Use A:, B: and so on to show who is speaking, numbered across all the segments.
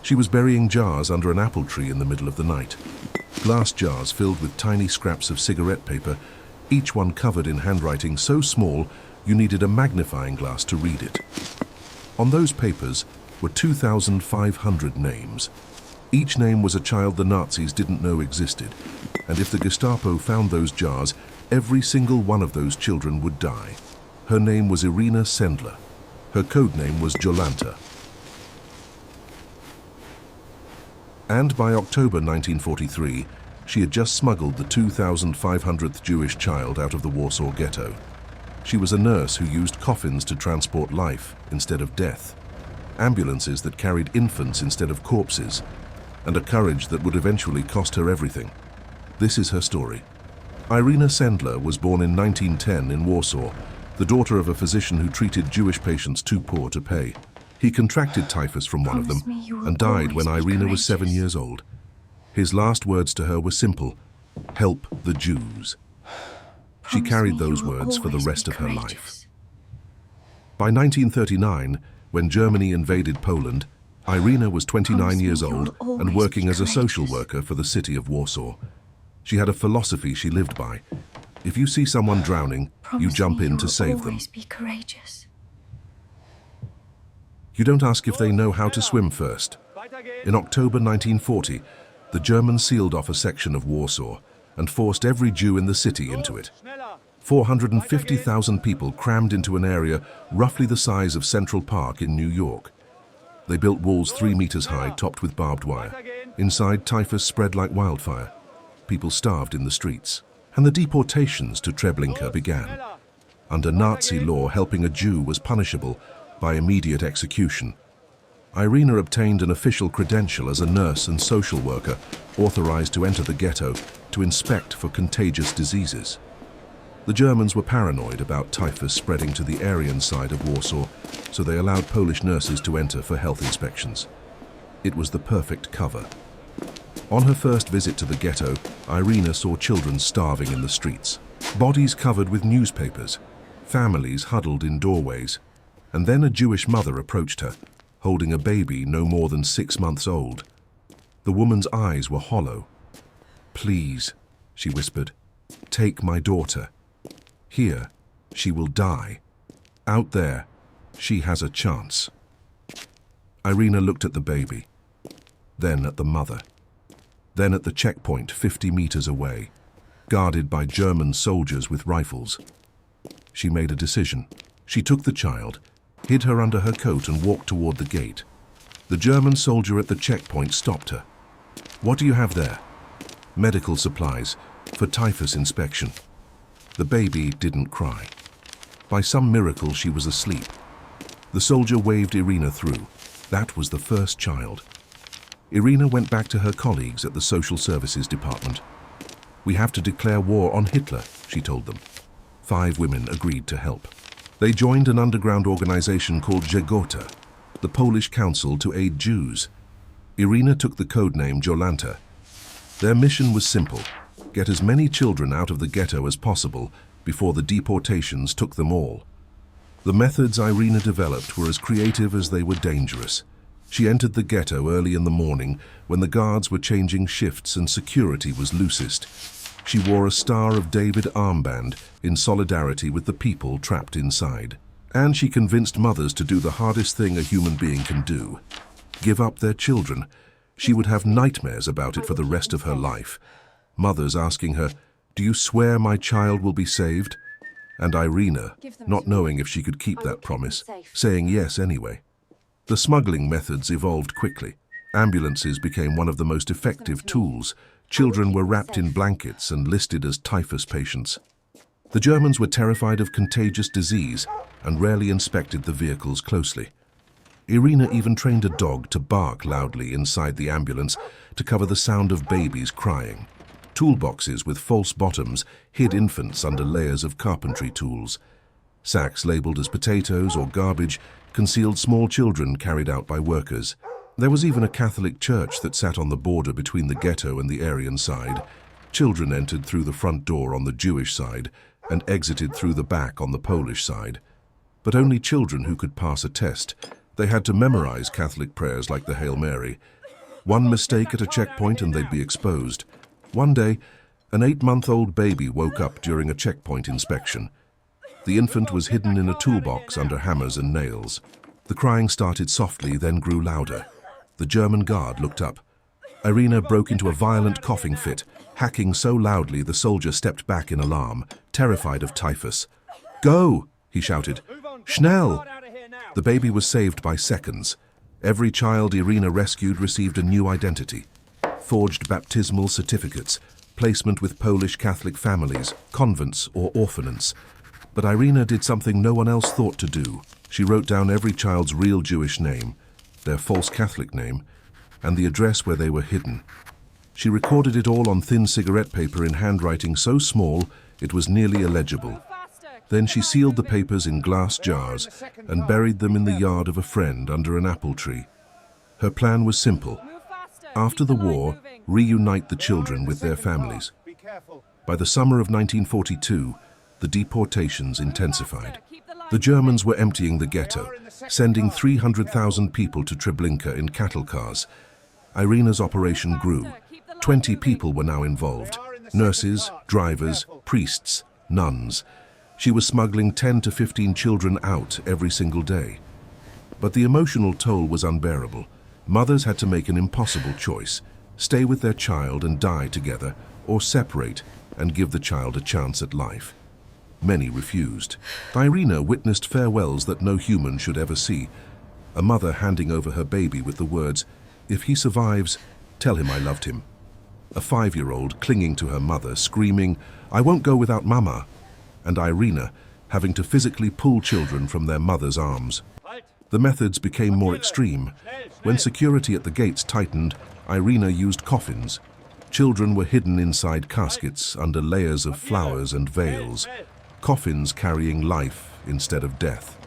A: She was burying jars under an apple tree in the middle of the night. Glass jars filled with tiny scraps of cigarette paper, each one covered in handwriting so small you needed a magnifying glass to read it. On those papers were 2,500 names. Each name was a child the Nazis didn't know existed, and if the Gestapo found those jars, every single one of those children would die. Her name was Irena Sendler. Her codename was Jolanta. And by October 1943, she had just smuggled the 2,500th Jewish child out of the Warsaw Ghetto. She was a nurse who used coffins to transport life instead of death, ambulances that carried infants instead of corpses, and a courage that would eventually cost her everything. This is her story. Irena Sendler was born in 1910 in Warsaw, the daughter of a physician who treated Jewish patients too poor to pay. He contracted typhus from one of them and died when Irena was 7 years old. His last words to her were simple: "Help the Jews." She carried those words for the rest of her life. By 1939, when Germany invaded Poland, Irena was 29 years old and working as a social worker for the city of Warsaw. She had a philosophy she lived by. If you see someone drowning, you jump in to save them. You don't ask if they know how to swim first. In October 1940, the Germans sealed off a section of Warsaw and forced every Jew in the city into it. 450,000 people crammed into an area roughly the size of Central Park in New York. They built walls 3 meters high, topped with barbed wire. Inside, typhus spread like wildfire. People starved in the streets. And the deportations to Treblinka began. Under Nazi law, helping a Jew was punishable by immediate execution. Irena obtained an official credential as a nurse and social worker, authorized to enter the ghetto to inspect for contagious diseases. The Germans were paranoid about typhus spreading to the Aryan side of Warsaw, so they allowed Polish nurses to enter for health inspections. It was the perfect cover. On her first visit to the ghetto, Irena saw children starving in the streets, bodies covered with newspapers, families huddled in doorways, and then a Jewish mother approached her, holding a baby no more than 6 months old. The woman's eyes were hollow. "Please," she whispered, "take my daughter. Here, she will die. Out there, she has a chance." Irena looked at the baby, then at the mother. Then at the checkpoint 50 meters away, guarded by German soldiers with rifles. She made a decision. She took the child, hid her under her coat and walked toward the gate. The German soldier at the checkpoint stopped her. "What do you have there?" "Medical supplies for typhus inspection." The baby didn't cry. By some miracle, she was asleep. The soldier waved Irena through. That was the first child. Irena went back to her colleagues at the Social Services Department. "We have to declare war on Hitler," she told them. 5 women agreed to help. They joined an underground organization called Jolanta, the Polish Council to Aid Jews. Irena took the codename Jolanta. Their mission was simple: get as many children out of the ghetto as possible before the deportations took them all. The methods Irena developed were as creative as they were dangerous. She entered the ghetto early in the morning when the guards were changing shifts and security was loosest. She wore a Star of David armband in solidarity with the people trapped inside. And she convinced mothers to do the hardest thing a human being can do: give up their children. She would have nightmares about it for the rest of her life. Mothers asking her, "Do you swear my child will be saved?" And Irena, not knowing if she could keep that promise, saying yes anyway. The smuggling methods evolved quickly. Ambulances became one of the most effective tools. Children were wrapped in blankets and listed as typhus patients. The Germans were terrified of contagious disease and rarely inspected the vehicles closely. Irena even trained a dog to bark loudly inside the ambulance to cover the sound of babies crying. Toolboxes with false bottoms hid infants under layers of carpentry tools. Sacks labeled as potatoes or garbage concealed small children carried out by workers. There was even a Catholic church that sat on the border between the ghetto and the Aryan side. Children entered through the front door on the Jewish side and exited through the back on the Polish side. But only children who could pass a test. They had to memorize Catholic prayers like the Hail Mary One mistake at a checkpoint and they'd be exposed. One day, an 8-month-old baby woke up during a checkpoint inspection. The infant was hidden in a toolbox under hammers and nails. The crying started softly, then grew louder. The German guard looked up. Irena broke into a violent coughing fit, hacking so loudly the soldier stepped back in alarm, terrified of typhus. "Go!" he shouted. "Schnell!" The baby was saved by seconds. Every child Irena rescued received a new identity. Forged baptismal certificates, placement with Polish Catholic families, convents or orphanants. But Irena did something no one else thought to do. She wrote down every child's real Jewish name, their false Catholic name, and the address where they were hidden. She recorded it all on thin cigarette paper in handwriting so small it was nearly illegible. Then she sealed the papers in glass jars and buried them in the yard of a friend under an apple tree. Her plan was simple. After the war, reunite the children with their families. By the summer of 1942, the deportations intensified. The Germans were emptying the ghetto, sending 300,000 people to Treblinka in cattle cars. Irena's operation grew. 20 people were now involved. Nurses, drivers, priests, nuns. She was smuggling 10 to 15 children out every single day. But the emotional toll was unbearable. Mothers had to make an impossible choice: stay with their child and die together, or separate and give the child a chance at life. Many refused. Irena witnessed farewells that no human should ever see. A mother handing over her baby with the words, "If he survives, tell him I loved him." A 5-year-old clinging to her mother, screaming, "I won't go without Mama," and Irena having to physically pull children from their mother's arms. The methods became more extreme. When security at the gates tightened, Irena used coffins. Children were hidden inside caskets under layers of flowers and veils. Coffins carrying life instead of death.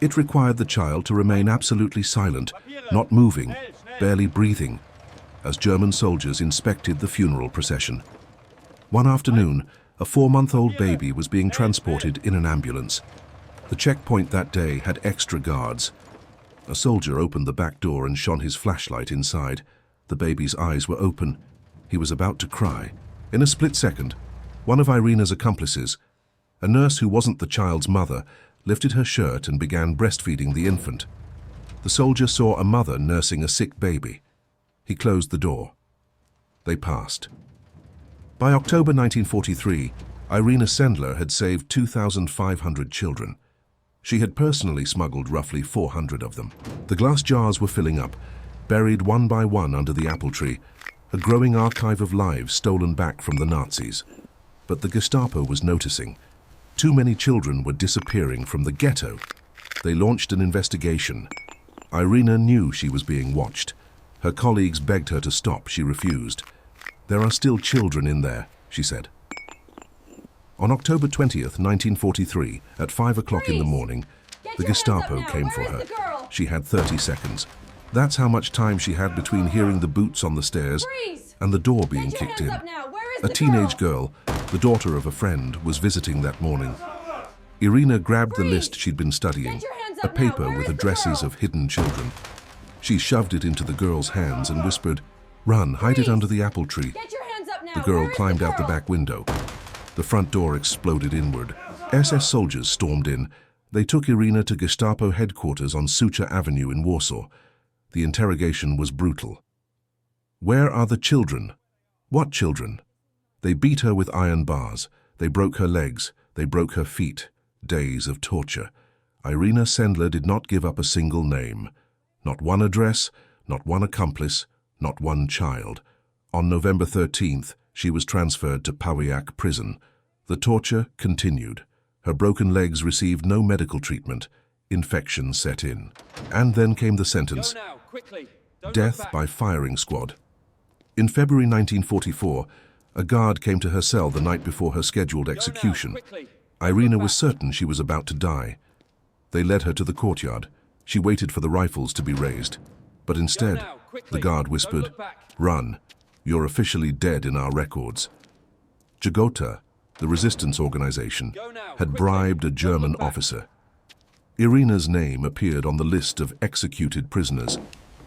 A: It required the child to remain absolutely silent, not moving, barely breathing, as German soldiers inspected the funeral procession. One afternoon, a 4-month-old baby was being transported in an ambulance. The checkpoint that day had extra guards. A soldier opened the back door and shone his flashlight inside. The baby's eyes were open. He was about to cry. In a split second, one of Irena's accomplices, a nurse who wasn't the child's mother, lifted her shirt and began breastfeeding the infant. The soldier saw a mother nursing a sick baby. He closed the door. They passed. By October 1943, Irena Sendler had saved 2,500 children. She had personally smuggled roughly 400 of them. The glass jars were filling up, buried one by one under the apple tree, a growing archive of lives stolen back from the Nazis. But the Gestapo was noticing. Too many children were disappearing from the ghetto. They launched an investigation. Irena knew she was being watched. Her colleagues begged her to stop. She refused. "There are still children in there," she said. On October 20th, 1943, at 5 o'clock in the morning, the Gestapo came for her. She had 30 seconds. That's how much time she had between hearing the boots on the stairs and the door being kicked in. A teenage girl, the daughter of a friend, was visiting that morning. Irena grabbed the list she'd been studying, a paper with addresses of hidden children. She shoved it into the girl's hands and whispered, "Run, hide it under the apple tree." The girl climbed out the back window. The front door exploded inward. SS soldiers stormed in. They took Irena to Gestapo headquarters on Sucha Avenue in Warsaw. The interrogation was brutal. "Where are the children?" "What children?" They beat her with iron bars. They broke her legs. They broke her feet. Days of torture. Irena Sendler did not give up a single name. Not one address, not one accomplice, not one child. On November 13th, she was transferred to Pawiak prison. The torture continued. Her broken legs received no medical treatment. Infection set in. And then came the sentence: death by firing squad. In February 1944, a guard came to her cell the night before her scheduled execution. Irena was certain she was about to die. They led her to the courtyard. She waited for the rifles to be raised. But instead, the guard whispered, "Run. You're officially dead in our records." Jolanta, the resistance organization, had bribed a German officer. Irena's name appeared on the list of executed prisoners.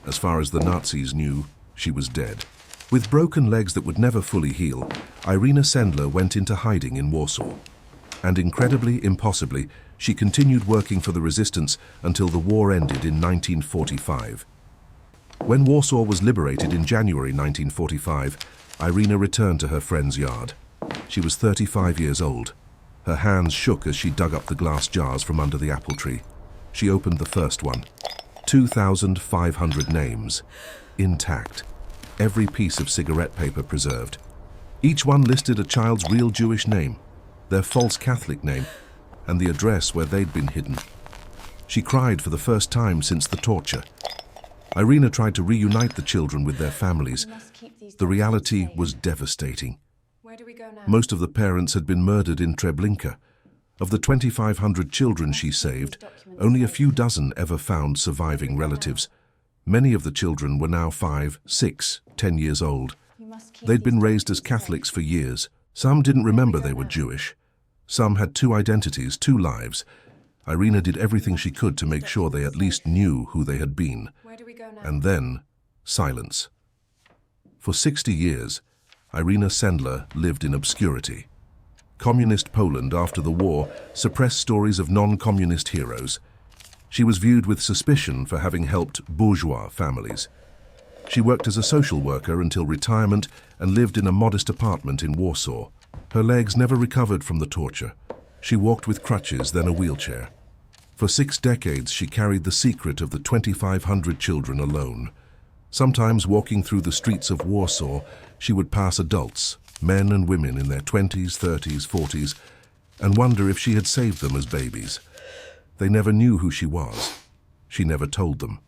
A: As far as the Nazis knew, she was dead. With broken legs that would never fully heal, Irena Sendler went into hiding in Warsaw. And incredibly, impossibly, she continued working for the resistance until the war ended in 1945. When Warsaw was liberated in January 1945, Irena returned to her friend's yard. She was 35 years old. Her hands shook as she dug up the glass jars from under the apple tree. She opened the first one. 2,500 names, intact. Every piece of cigarette paper preserved. Each one listed a child's real Jewish name, their false Catholic name, and the address where they'd been hidden. She cried for the first time since the torture. Irena tried to reunite the children with their families. The reality was devastating.
B: Where do we go now?
A: Most of the parents had been murdered in Treblinka. Of the 2,500 children she saved, only a few dozen ever found surviving relatives. Many of the children were now 5, 6, 10 years old. They'd been raised as Catholics for years. Some didn't remember they were Jewish. Some had two identities, two lives. Irena did everything she could to make sure they at least knew who they had been.
B: Where do we go now?
A: And then, silence. For 60 years, Irena Sendler lived in obscurity. Communist Poland after the war suppressed stories of non-communist heroes. She was viewed with suspicion for having helped bourgeois families. She worked as a social worker until retirement and lived in a modest apartment in Warsaw. Her legs never recovered from the torture. She walked with crutches, then a wheelchair. For 6 decades, she carried the secret of the 2,500 children alone. Sometimes walking through the streets of Warsaw, she would pass adults, men and women in their 20s, 30s, 40s, and wonder if she had saved them as babies. They never knew who she was. She never told them.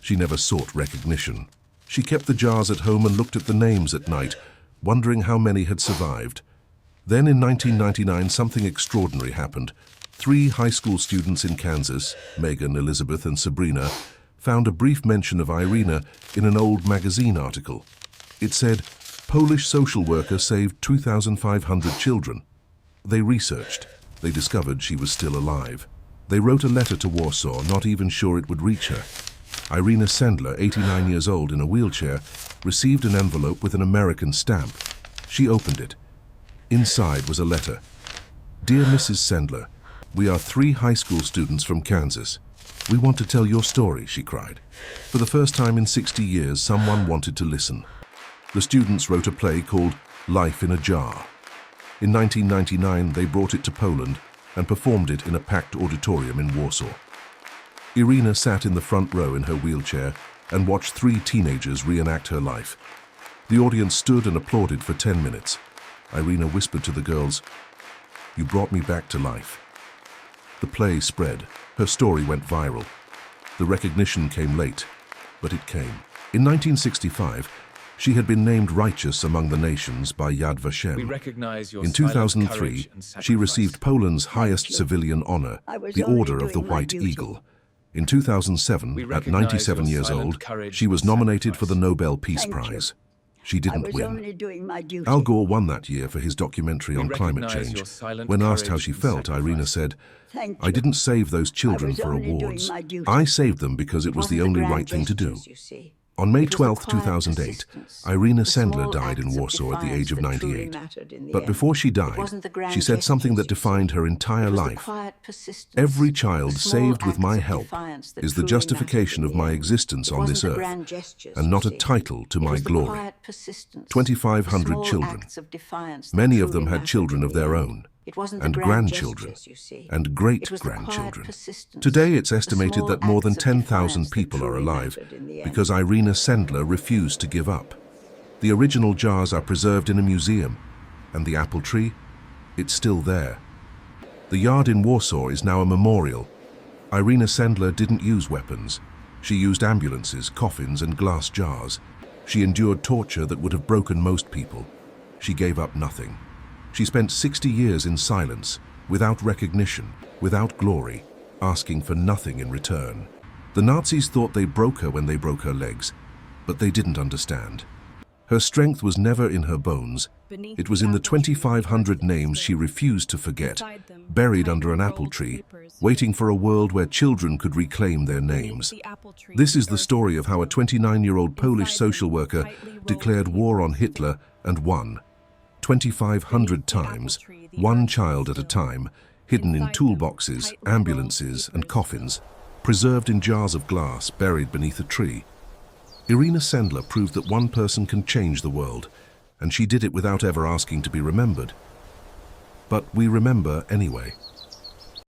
A: She never sought recognition. She kept the jars at home and looked at the names at night, wondering how many had survived. Then in 1999, something extraordinary happened. 3 high school students in Kansas, Megan, Elizabeth, and Sabrina, found a brief mention of Irena in an old magazine article. It said, "Polish social worker saved 2,500 children." They researched. They discovered she was still alive. They wrote a letter to Warsaw, not even sure it would reach her. Irena Sendler, 89 years old in a wheelchair, received an envelope with an American stamp. She opened it. Inside was a letter. "Dear Mrs. Sendler, we are 3 high school students from Kansas. We want to tell your story," she cried. For the first time in 60 years, someone wanted to listen. The students wrote a play called Life in a Jar. In 1999, they brought it to Poland and performed it in a packed auditorium in Warsaw. Irena sat in the front row in her wheelchair and watched 3 teenagers reenact her life. The audience stood and applauded for 10 minutes. Irena whispered to the girls, "You brought me back to life." The play spread. Her story went viral. The recognition came late, but it came. In 1965, she had been named righteous among the nations by Yad Vashem.
C: We recognize your
A: In
C: silent
A: 2003,
C: courage and
A: she
C: sacrifice.
A: received Poland's highest civilian honor, the Order of the White Eagle. In 2007,
C: We
A: at
C: recognize
A: 97
C: your
A: years
C: silent
A: old,
C: courage
A: she was
C: and
A: nominated for the
C: sacrifice.
A: Nobel Peace
D: Thank you.
A: Prize. She
D: I
A: didn't
D: was
A: win.
D: only doing my duty.
A: Al Gore won that year for his documentary
C: We
A: on climate
C: recognize
A: change.
C: your silent
A: When asked how
C: courage
A: she
C: and
A: felt, Irena
C: sacrifice.
A: said,
D: Thank
A: "I
D: you.
A: didn't save those children
D: was
A: for
D: only doing
A: awards.
D: my duty.
A: I saved them because it was the only right thing to do." On May 12, 2008, Irena Sendler died in Warsaw at the age of 98. But before she died, she said something that defined her entire life. "Every child saved with my help is the justification of my existence on this earth, and not a title to my glory." 2,500 children. Many of them had children of their own, and grandchildren, and great-grandchildren. Today it's estimated that more than 10,000 people are alive because Irena Sendler refused to give up. The original jars are preserved in a museum, and the apple tree, it's still there. The yard in Warsaw is now a memorial. Irena Sendler didn't use weapons. She used ambulances, coffins, and glass jars. She endured torture that would have broken most people. She gave up nothing. She spent 60 years in silence, without recognition, without glory, asking for nothing in return. The Nazis thought they broke her when they broke her legs, but they didn't understand. Her strength was never in her bones. It was in the 2,500 names she refused to forget, buried under an apple tree, waiting for a world where children could reclaim their names. This is the story of how a 29-year-old Polish social worker declared war on Hitler and won. 2,500 times, one child at a time, hidden in toolboxes, ambulances, and coffins, preserved in jars of glass buried beneath a tree. Irena Sendler proved that one person can change the world, and she did it without ever asking to be remembered. But we remember anyway.